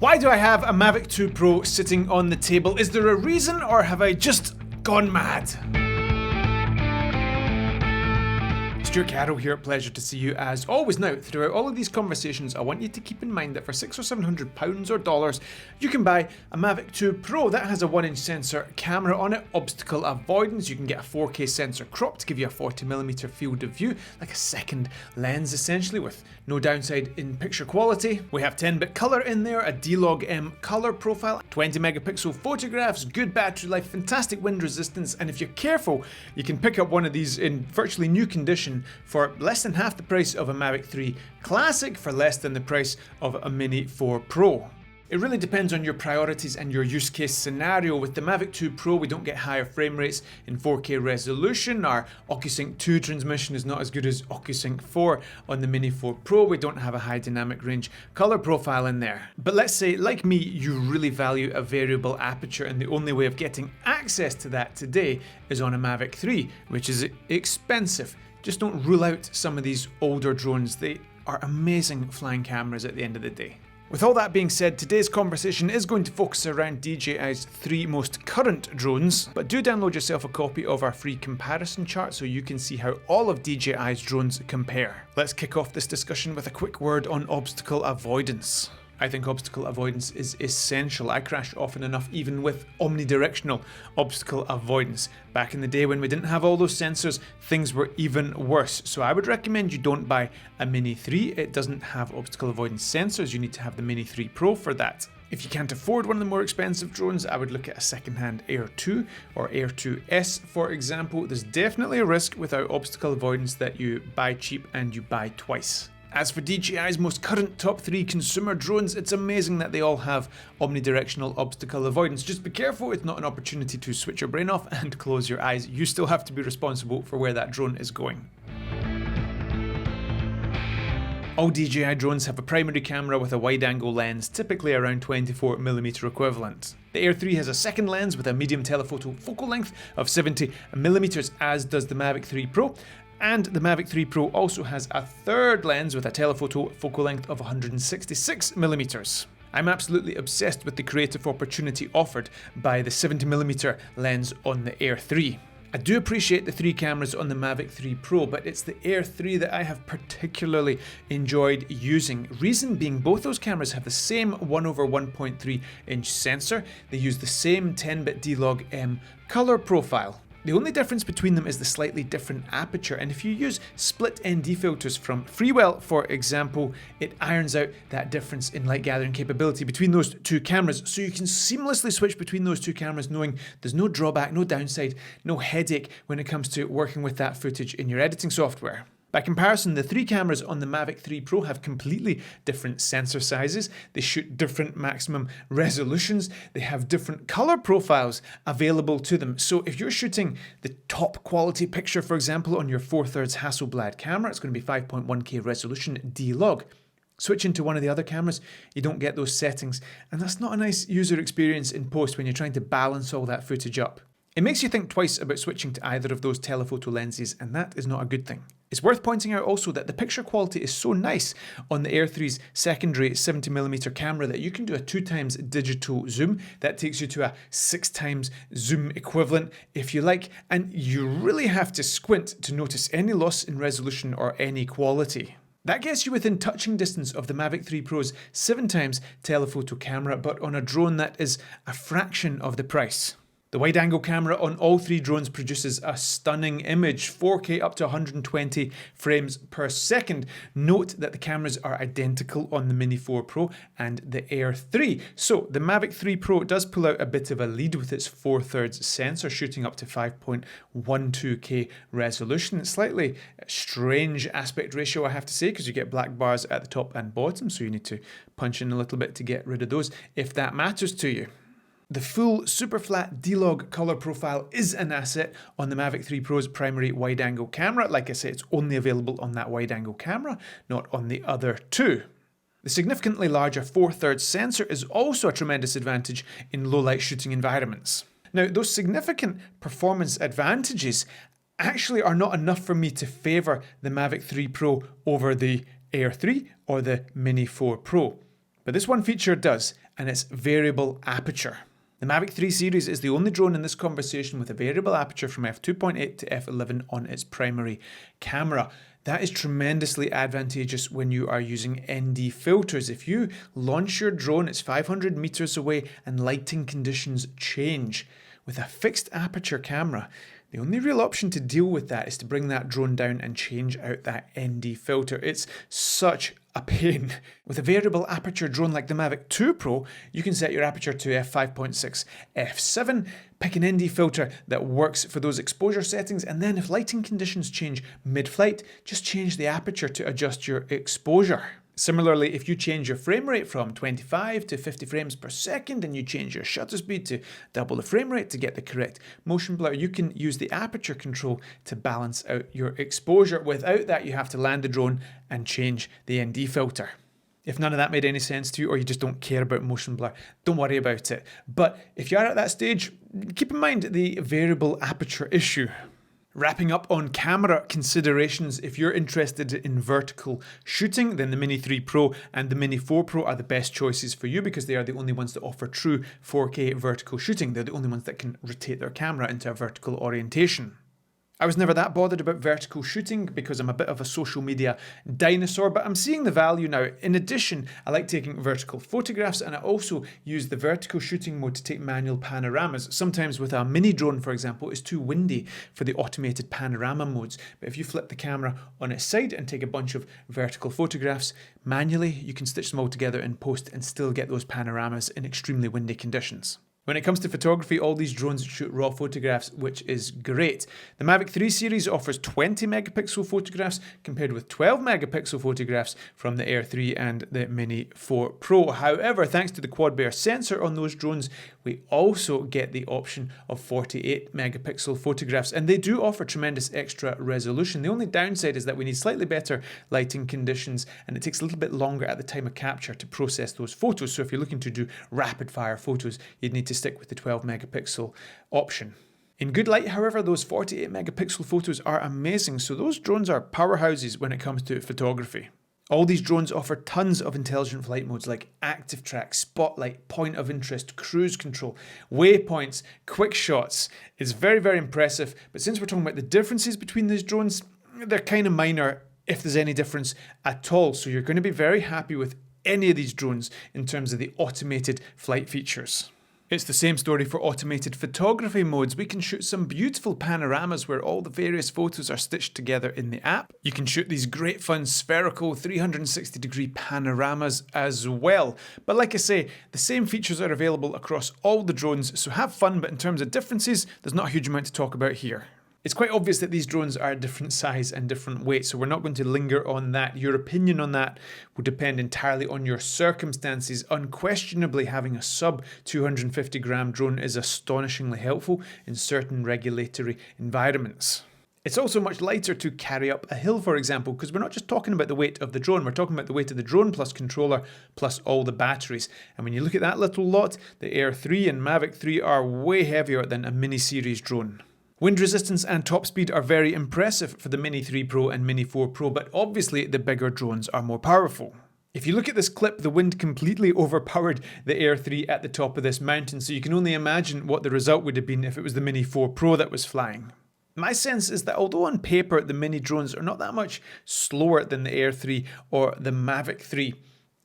Why do I have a Mavic 2 Pro sitting on the table? Is there a reason, or have I just gone mad? Stewart here, pleasure to see you as always. Now, throughout all of these conversations, I want you to keep in mind that for £600 or £700 or dollars, you can buy a Mavic 2 Pro that has a 1-inch sensor camera on it, obstacle avoidance. You can get a 4K sensor crop to give you a 40mm field of view, like a second lens essentially, with no downside in picture quality. We have 10-bit color in there, a D-Log M color profile, 20 megapixel photographs, good battery life, fantastic wind resistance, and if you're careful, you can pick up one of these in virtually new condition for less than half the price of a Mavic 3 Classic, for less than the price of a Mini 4 Pro. It really depends on your priorities and your use case scenario. With the Mavic 2 Pro, we don't get higher frame rates in 4K resolution. Our OcuSync 2 transmission is not as good as OcuSync 4 on the Mini 4 Pro. We don't have a high dynamic range color profile in there. But let's say, like me, you really value a variable aperture, and the only way of getting access to that today is on a Mavic 3, which is expensive. Just don't rule out some of these older drones. They are amazing flying cameras at the end of the day. With all that being said, today's conversation is going to focus around DJI's 3 most current drones, but do download yourself a copy of our free comparison chart so you can see how all of DJI's drones compare. Let's kick off this discussion with a quick word on obstacle avoidance. I think obstacle avoidance is essential. I crash often enough even with omnidirectional obstacle avoidance. Back in the day when we didn't have all those sensors, things were even worse. So I would recommend you don't buy a Mini 3. It doesn't have obstacle avoidance sensors. You need to have the Mini 3 Pro for that. If you can't afford one of the more expensive drones, I would look at a second-hand Air 2 or Air 2S, for example. There's definitely a risk without obstacle avoidance that you buy cheap and you buy twice. As for DJI's most current top 3 consumer drones, it's amazing that they all have omnidirectional obstacle avoidance. Just be careful, it's not an opportunity to switch your brain off and close your eyes. You still have to be responsible for where that drone is going. All DJI drones have a primary camera with a wide-angle lens, typically around 24mm equivalent. The Air 3 has a second lens with a medium telephoto focal length of 70mm, as does the Mavic 3 Pro. And the Mavic 3 Pro also has a third lens with a telephoto focal length of 166mm. I'm absolutely obsessed with the creative opportunity offered by the 70mm lens on the Air 3. I do appreciate the 3 cameras on the Mavic 3 Pro, but it's the Air 3 that I have particularly enjoyed using. Reason being, both those cameras have the same 1/1.3 inch sensor. They use the same 10-bit D-Log M color profile. The only difference between them is the slightly different aperture, and if you use split ND filters from Freewell, for example, it irons out that difference in light gathering capability between those 2 cameras, so you can seamlessly switch between those 2 cameras knowing there's no drawback, no downside, no headache when it comes to working with that footage in your editing software. By comparison, the 3 cameras on the Mavic 3 Pro have completely different sensor sizes, they shoot different maximum resolutions, they have different color profiles available to them. So if you're shooting the top quality picture, for example, on your 4/3 Hasselblad camera, it's going to be 5.1K resolution D-Log. Switch into one of the other cameras, you don't get those settings, and that's not a nice user experience in post when you're trying to balance all that footage up. It makes you think twice about switching to either of those telephoto lenses, and that is not a good thing. It's worth pointing out also that the picture quality is so nice on the Air 3's secondary 70mm camera that you can do a 2x digital zoom. That takes you to a 6x zoom equivalent if you like, and you really have to squint to notice any loss in resolution or any quality. That gets you within touching distance of the Mavic 3 Pro's 7x telephoto camera, but on a drone that is a fraction of the price. The wide-angle camera on all 3 drones produces a stunning image, 4K up to 120 frames per second. Note that the cameras are identical on the Mini 4 Pro and the Air 3. So the Mavic 3 Pro does pull out a bit of a lead with its 4/3 sensor, shooting up to 5.12K resolution. It's slightly strange aspect ratio, I have to say, because you get black bars at the top and bottom, so you need to punch in a little bit to get rid of those if that matters to you. The full super flat D-Log color profile is an asset on the Mavic 3 Pro's primary wide-angle camera. Like I say, it's only available on that wide-angle camera, not on the other 2. The significantly larger 4/3 sensor is also a tremendous advantage in low-light shooting environments. Now, those significant performance advantages actually are not enough for me to favour the Mavic 3 Pro over the Air 3 or the Mini 4 Pro. But this one feature does, and it's variable aperture. The Mavic 3 series is the only drone in this conversation with a variable aperture from f2.8 to f11 on its primary camera. That is tremendously advantageous when you are using ND filters. If you launch your drone, it's 500 meters away and lighting conditions change. With a fixed aperture camera, the only real option to deal with that is to bring that drone down and change out that ND filter. It's such a pain. With a variable aperture drone like the Mavic 2 Pro, you can set your aperture to f5.6, f7, pick an ND filter that works for those exposure settings, and then if lighting conditions change mid-flight, just change the aperture to adjust your exposure. Similarly, if you change your frame rate from 25 to 50 frames per second and you change your shutter speed to double the frame rate to get the correct motion blur, you can use the aperture control to balance out your exposure. Without that, you have to land the drone and change the ND filter. If none of that made any sense to you, or you just don't care about motion blur, don't worry about it. But if you are at that stage, keep in mind the variable aperture issue. Wrapping up on camera considerations, if you're interested in vertical shooting, then the Mini 3 Pro and the Mini 4 Pro are the best choices for you because they are the only ones that offer true 4K vertical shooting. They're the only ones that can rotate their camera into a vertical orientation. I was never that bothered about vertical shooting because I'm a bit of a social media dinosaur, but I'm seeing the value now. In addition, I like taking vertical photographs, and I also use the vertical shooting mode to take manual panoramas. Sometimes with a mini drone, for example, it's too windy for the automated panorama modes. But if you flip the camera on its side and take a bunch of vertical photographs manually, you can stitch them all together in post and still get those panoramas in extremely windy conditions. When it comes to photography, all these drones shoot raw photographs, which is great. The Mavic 3 series offers 20 megapixel photographs compared with 12 megapixel photographs from the Air 3 and the Mini 4 Pro. However, thanks to the quad Bayer sensor on those drones, we also get the option of 48 megapixel photographs, and they do offer tremendous extra resolution. The only downside is that we need slightly better lighting conditions, and it takes a little bit longer at the time of capture to process those photos. So if you're looking to do rapid fire photos, you'd need to stick with the 12 megapixel option. In good light, however, those 48 megapixel photos are amazing, so those drones are powerhouses when it comes to photography. All these drones offer tons of intelligent flight modes like active track, spotlight, point of interest, cruise control, waypoints, quick shots. It's very, very impressive, but since we're talking about the differences between these drones, they're kind of minor if there's any difference at all, so you're going to be very happy with any of these drones in terms of the automated flight features. It's the same story for automated photography modes. We can shoot some beautiful panoramas where all the various photos are stitched together in the app. You can shoot these great fun spherical 360-degree panoramas as well. But like I say, the same features are available across all the drones, so have fun, but in terms of differences, there's not a huge amount to talk about here. It's quite obvious that these drones are a different size and different weight, so we're not going to linger on that. Your opinion on that will depend entirely on your circumstances. Unquestionably, having a sub 250 gram drone is astonishingly helpful in certain regulatory environments. It's also much lighter to carry up a hill, for example, because we're not just talking about the weight of the drone, we're talking about the weight of the drone plus controller plus all the batteries. And when you look at that little lot, the Air 3 and Mavic 3 are way heavier than a mini series drone. Wind resistance and top speed are very impressive for the Mini 3 Pro and Mini 4 Pro, but obviously the bigger drones are more powerful. If you look at this clip, the wind completely overpowered the Air 3 at the top of this mountain, so you can only imagine what the result would have been if it was the Mini 4 Pro that was flying. My sense is that although on paper the mini drones are not that much slower than the Air 3 or the Mavic 3,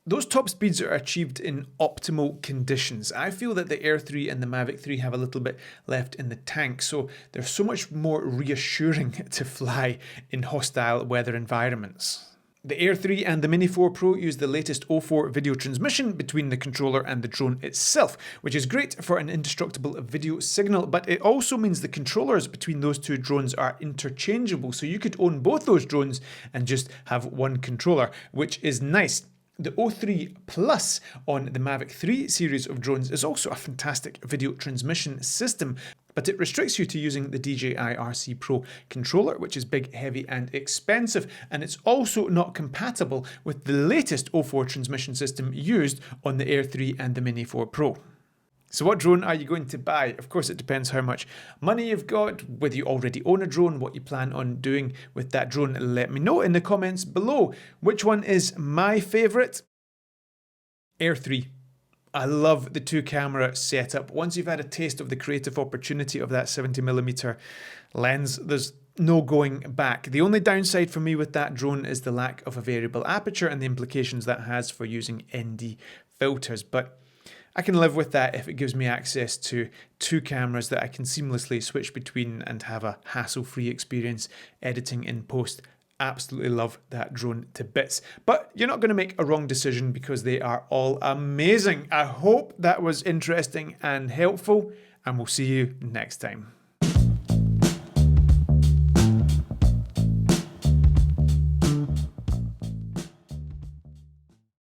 those top speeds are achieved in optimal conditions. I feel that the Air 3 and the Mavic 3 have a little bit left in the tank, so they're so much more reassuring to fly in hostile weather environments. The Air 3 and the Mini 4 Pro use the latest O4 video transmission between the controller and the drone itself, which is great for an indestructible video signal, but it also means the controllers between those two drones are interchangeable, so you could own both those drones and just have one controller, which is nice. The O3 Plus on the Mavic 3 series of drones is also a fantastic video transmission system, but it restricts you to using the DJI RC Pro controller, which is big, heavy and expensive, and it's also not compatible with the latest O4 transmission system used on the Air 3 and the Mini 4 Pro. So what drone are you going to buy? Of course, it depends how much money you've got, whether you already own a drone, what you plan on doing with that drone. Let me know in the comments below which one is my favourite. Air 3. I love the 2-camera setup. Once you've had a taste of the creative opportunity of that 70mm lens, there's no going back. The only downside for me with that drone is the lack of a variable aperture and the implications that has for using ND filters. But I can live with that if it gives me access to 2 cameras that I can seamlessly switch between and have a hassle-free experience editing in post. Absolutely love that drone to bits. But you're not going to make a wrong decision because they are all amazing. I hope that was interesting and helpful, and we'll see you next time.